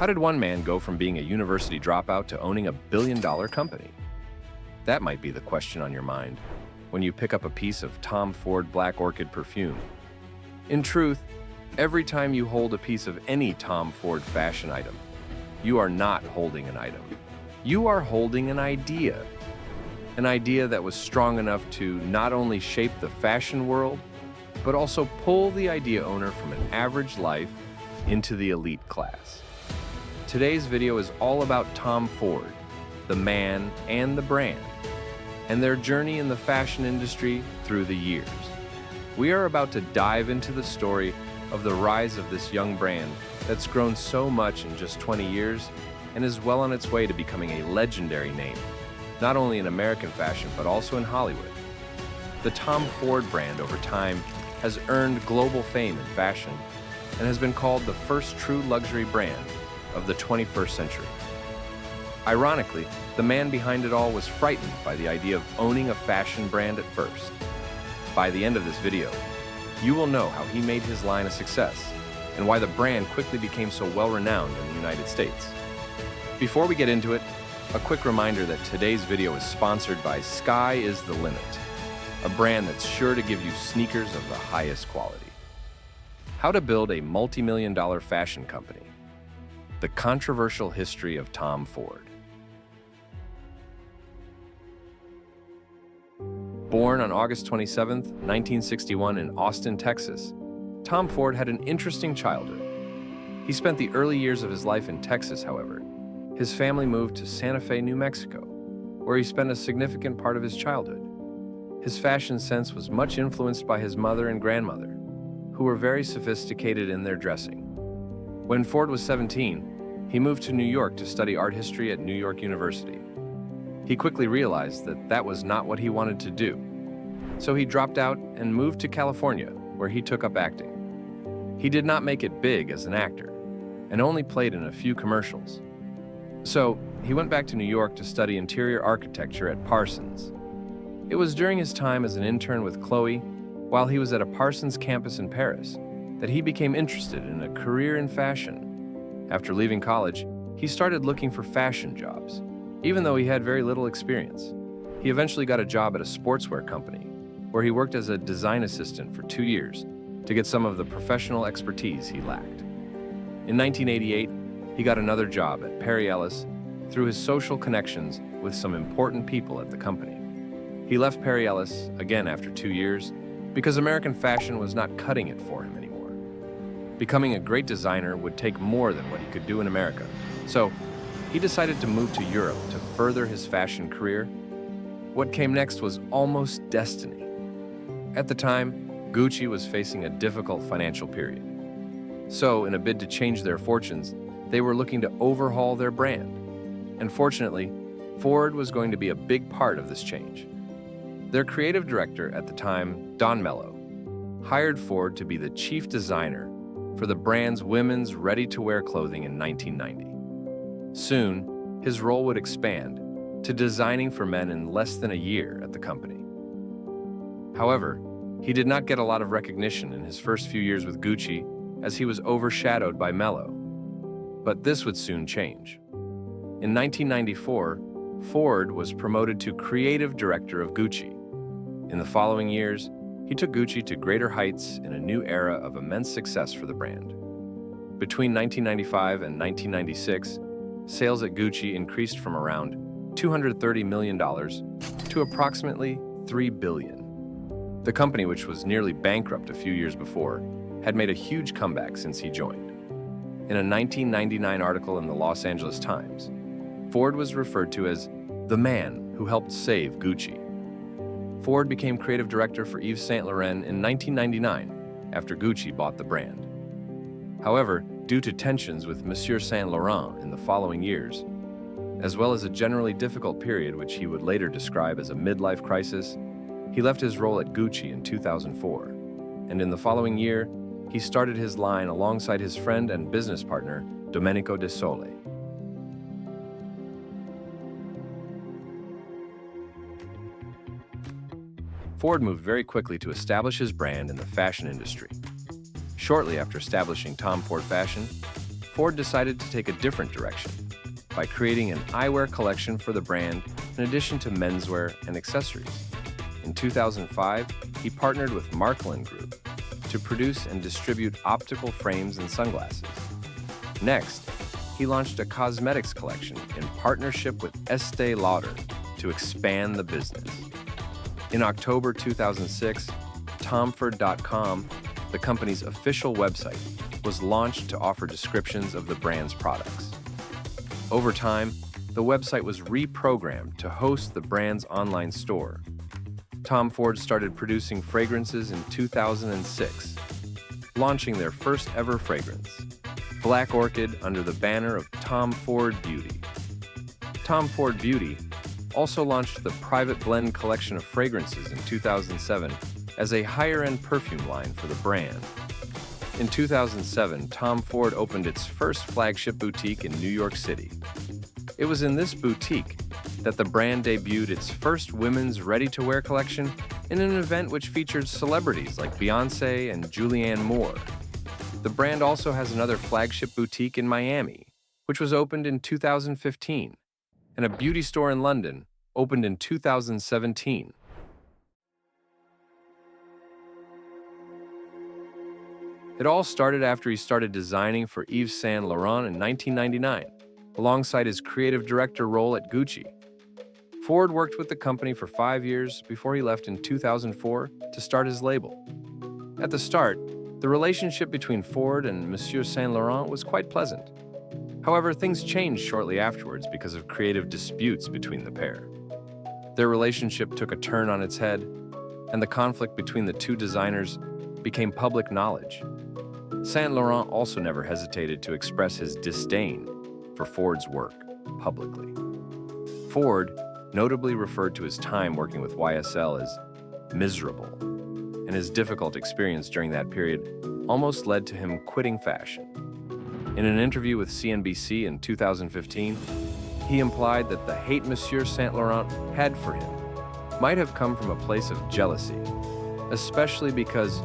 How did one man go from being a university dropout to owning a billion-dollar company? That might be the question on your mind when you pick up a piece of Tom Ford Black Orchid perfume. In truth, every time you hold a piece of any Tom Ford fashion item, you are not holding an item. You are holding an idea. An idea that was strong enough to not only shape the fashion world, but also pull the idea owner from an average life into the elite class. Today's video is all about Tom Ford, the man and the brand, and their journey in the fashion industry through the years. We are about to dive into the story of the rise of this young brand that's grown so much in just 20 years and is well on its way to becoming a legendary name, not only in American fashion, but also in Hollywood. The Tom Ford brand over time has earned global fame in fashion and has been called the first true luxury brand of the 21st century. Ironically, the man behind it all was frightened by the idea of owning a fashion brand at first. By the end of this video, you will know how he made his line a success and why the brand quickly became so well-renowned in the United States. Before we get into it, a quick reminder that today's video is sponsored by Sky is the Limit, a brand that's sure to give you sneakers of the highest quality. How to build a multi-million-dollar fashion company. The controversial history of Tom Ford. Born on August 27, 1961 in Austin, Texas, Tom Ford had an interesting childhood. He spent the early years of his life in Texas, however. His family moved to Santa Fe, New Mexico, where he spent a significant part of his childhood. His fashion sense was much influenced by his mother and grandmother, who were very sophisticated in their dressing. When Ford was 17, he moved to New York to study art history at New York University. He quickly realized that that was not what he wanted to do, so he dropped out and moved to California, where he took up acting. He did not make it big as an actor, and only played in a few commercials. So, he went back to New York to study interior architecture at Parsons. It was during his time as an intern with Chloe, while he was at a Parsons campus in Paris, that he became interested in a career in fashion. After leaving college, he started looking for fashion jobs, even though he had very little experience. He eventually got a job at a sportswear company, where he worked as a design assistant for 2 years to get some of the professional expertise he lacked. In 1988, he got another job at Perry Ellis through his social connections with some important people at the company. He left Perry Ellis again after 2 years because American fashion was not cutting it for him anymore. Becoming a great designer would take more than what he could do in America, so he decided to move to Europe to further his fashion career. What came next was almost destiny. At the time, Gucci was facing a difficult financial period. So, in a bid to change their fortunes, they were looking to overhaul their brand. And fortunately, Ford was going to be a big part of this change. Their creative director at the time, Don Mello, hired Ford to be the chief designer for the brand's women's ready-to-wear clothing in 1990. Soon, his role would expand to designing for men in less than a year at the company. However, he did not get a lot of recognition in his first few years with Gucci, as he was overshadowed by Mello. But this would soon change. In 1994, Ford was promoted to creative director of Gucci. In the following years, he took Gucci to greater heights in a new era of immense success for the brand. Between 1995 and 1996, sales at Gucci increased from around $230 million to approximately $3 billion. The company, which was nearly bankrupt a few years before, had made a huge comeback since he joined. In a 1999 article in the Los Angeles Times, Ford was referred to as the man who helped save Gucci. Ford became creative director for Yves Saint Laurent in 1999 after Gucci bought the brand. However, due to tensions with Monsieur Saint Laurent in the following years, as well as a generally difficult period which he would later describe as a midlife crisis, he left his role at Gucci in 2004, and in the following year, he started his line alongside his friend and business partner, Domenico De Sole. Ford moved very quickly to establish his brand in the fashion industry. Shortly after establishing Tom Ford Fashion, Ford decided to take a different direction by creating an eyewear collection for the brand in addition to menswear and accessories. In 2005, he partnered with Marklin Group to produce and distribute optical frames and sunglasses. Next, he launched a cosmetics collection in partnership with Estée Lauder to expand the business. In October 2006, TomFord.com, the company's official website, was launched to offer descriptions of the brand's products. Over time, the website was reprogrammed to host the brand's online store. Tom Ford started producing fragrances in 2006, launching their first ever fragrance, Black Orchid, under the banner of Tom Ford Beauty. Tom Ford Beauty also launched the Private Blend collection of fragrances in 2007 as a higher-end perfume line for the brand. In 2007, Tom Ford opened its first flagship boutique in New York City. It was in this boutique that the brand debuted its first women's ready-to-wear collection in an event which featured celebrities like Beyoncé and Julianne Moore. The brand also has another flagship boutique in Miami, which was opened in 2015, and a beauty store in London opened in 2017. It all started after he started designing for Yves Saint Laurent in 1999, alongside his creative director role at Gucci. Ford worked with the company for 5 years before he left in 2004 to start his label. At the start, the relationship between Ford and Monsieur Saint Laurent was quite pleasant. However, things changed shortly afterwards because of creative disputes between the pair. Their relationship took a turn on its head, and the conflict between the two designers became public knowledge. Saint Laurent also never hesitated to express his disdain for Ford's work publicly. Ford notably referred to his time working with YSL as miserable, and his difficult experience during that period almost led to him quitting fashion. In an interview with CNBC in 2015, he implied that the hate Monsieur Saint Laurent had for him might have come from a place of jealousy, especially because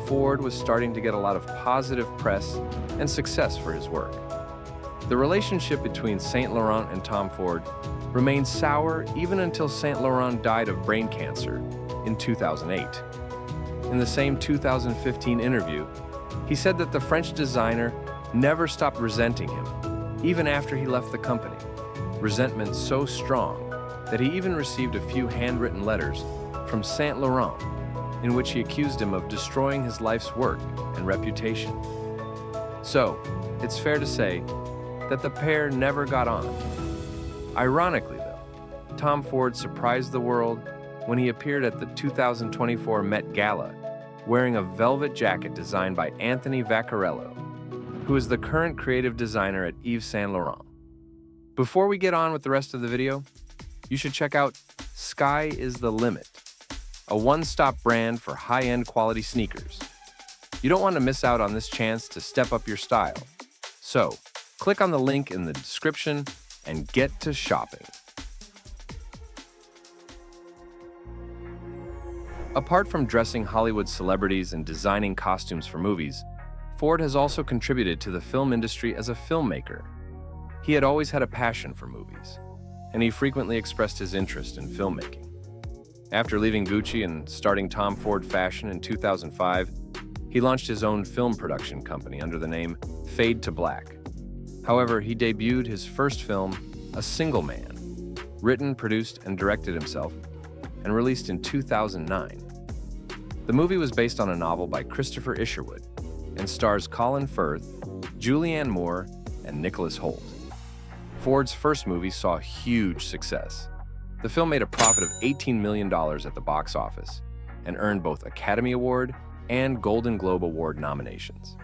Ford was starting to get a lot of positive press and success for his work. The relationship between Saint Laurent and Tom Ford remained sour even until Saint Laurent died of brain cancer in 2008. In the same 2015 interview, he said that the French designer never stopped resenting him, even after he left the company. Resentment so strong that he even received a few handwritten letters from Saint Laurent in which he accused him of destroying his life's work and reputation. So, it's fair to say that the pair never got on. Ironically, though, Tom Ford surprised the world when he appeared at the 2024 Met Gala wearing a velvet jacket designed by Anthony Vaccarello, who is the current creative designer at Yves Saint Laurent. Before we get on with the rest of the video, you should check out Sky is the Limit, a one-stop brand for high-end quality sneakers. You don't want to miss out on this chance to step up your style. So, click on the link in the description and get to shopping. Apart from dressing Hollywood celebrities and designing costumes for movies, Ford has also contributed to the film industry as a filmmaker. He had always had a passion for movies, and he frequently expressed his interest in filmmaking. After leaving Gucci and starting Tom Ford Fashion in 2005, he launched his own film production company under the name Fade to Black. However, he debuted his first film, A Single Man, written, produced, and directed himself, and released in 2009. The movie was based on a novel by Christopher Isherwood and stars Colin Firth, Julianne Moore, and Nicholas Hoult. Ford's first movie saw huge success. The film made a profit of $18 million at the box office and earned both Academy Award and Golden Globe Award nominations.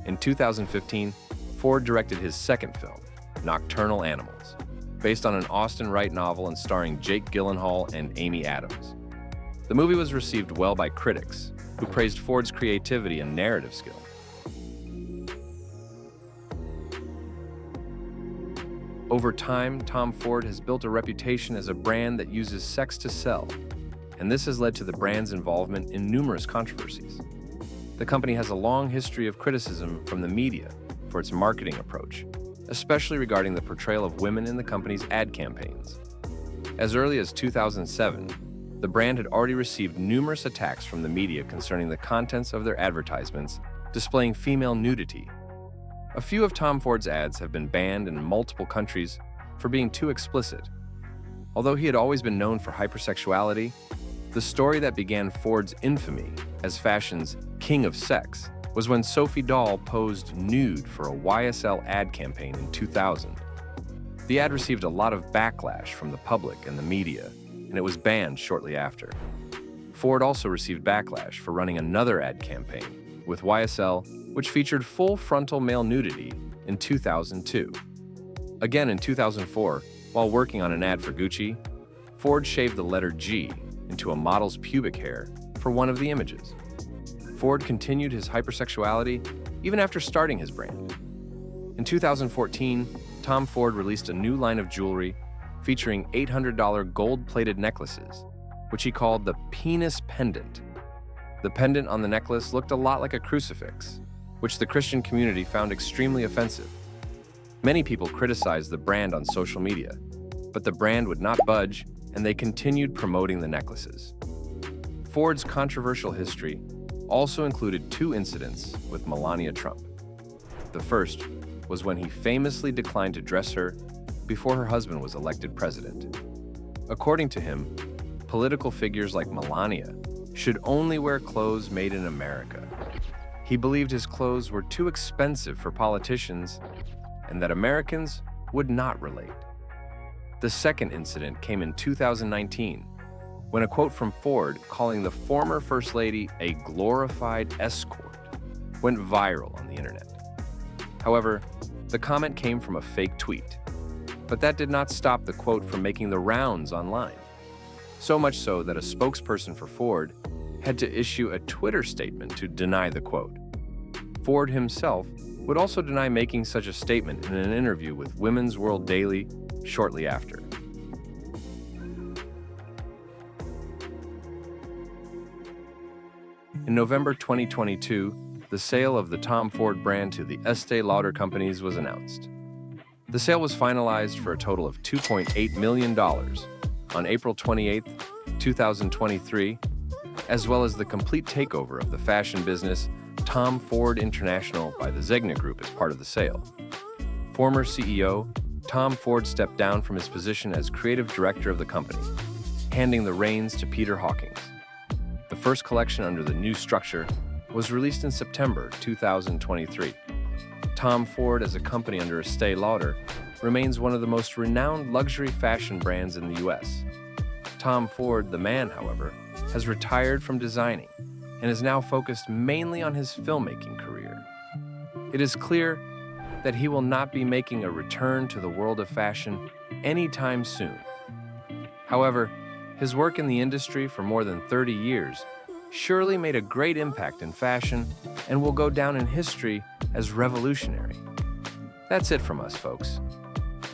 In 2015, Ford directed his second film, Nocturnal Animals, based on an Austin Wright novel and starring Jake Gyllenhaal and Amy Adams. The movie was received well by critics, who praised Ford's creativity and narrative skill. Over time, Tom Ford has built a reputation as a brand that uses sex to sell, and this has led to the brand's involvement in numerous controversies. The company has a long history of criticism from the media for its marketing approach, especially regarding the portrayal of women in the company's ad campaigns. As early as 2007, the brand had already received numerous attacks from the media concerning the contents of their advertisements displaying female nudity. A few of Tom Ford's ads have been banned in multiple countries for being too explicit. Although he had always been known for hypersexuality, the story that began Ford's infamy as fashion's king of sex was when Sophie Dahl posed nude for a YSL ad campaign in 2000. The ad received a lot of backlash from the public and the media, and it was banned shortly after. Ford also received backlash for running another ad campaign with YSL, which featured full frontal male nudity in 2002. Again in 2004, while working on an ad for Gucci, Ford shaved the letter G into a model's pubic hair for one of the images. Ford continued his hypersexuality even after starting his brand. In 2014, Tom Ford released a new line of jewelry featuring $800 gold-plated necklaces, which he called the penis pendant. The pendant on the necklace looked a lot like a crucifix, which the Christian community found extremely offensive. Many people criticized the brand on social media, but the brand would not budge, and they continued promoting the necklaces. Ford's controversial history also included two incidents with Melania Trump. The first was when he famously declined to dress her before her husband was elected president. According to him, political figures like Melania should only wear clothes made in America. He believed his clothes were too expensive for politicians and that Americans would not relate. The second incident came in 2019, when a quote from Ford calling the former First Lady a glorified escort went viral on the internet. However, the comment came from a fake tweet, but that did not stop the quote from making the rounds online. So much so that a spokesperson for Ford had to issue a Twitter statement to deny the quote. Ford himself would also deny making such a statement in an interview with Women's World Daily shortly after. In November 2022, the sale of the Tom Ford brand to the Estée Lauder companies was announced. The sale was finalized for a total of $2.8 million on April 28, 2023, as well as the complete takeover of the fashion business Tom Ford International by the Zegna Group as part of the sale. Former CEO Tom Ford stepped down from his position as creative director of the company, handing the reins to Peter Hawkins. The first collection under the new structure was released in September 2023. Tom Ford, as a company under Estée Lauder, remains one of the most renowned luxury fashion brands in the US. Tom Ford, the man, however, has retired from designing and is now focused mainly on his filmmaking career. It is clear that he will not be making a return to the world of fashion anytime soon. However, his work in the industry for more than 30 years surely made a great impact in fashion and will go down in history as revolutionary. That's it from us, folks.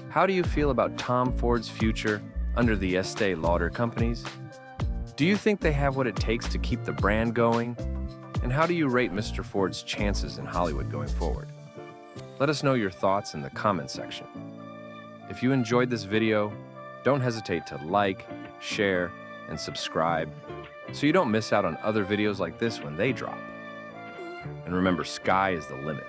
How do you feel about Tom Ford's future under the Estée Lauder companies? Do you think they have what it takes to keep the brand going? And how do you rate Mr. Ford's chances in Hollywood going forward? Let us know your thoughts in the comment section. If you enjoyed this video, don't hesitate to like, share, and subscribe so you don't miss out on other videos like this when they drop. And remember, sky is the limit.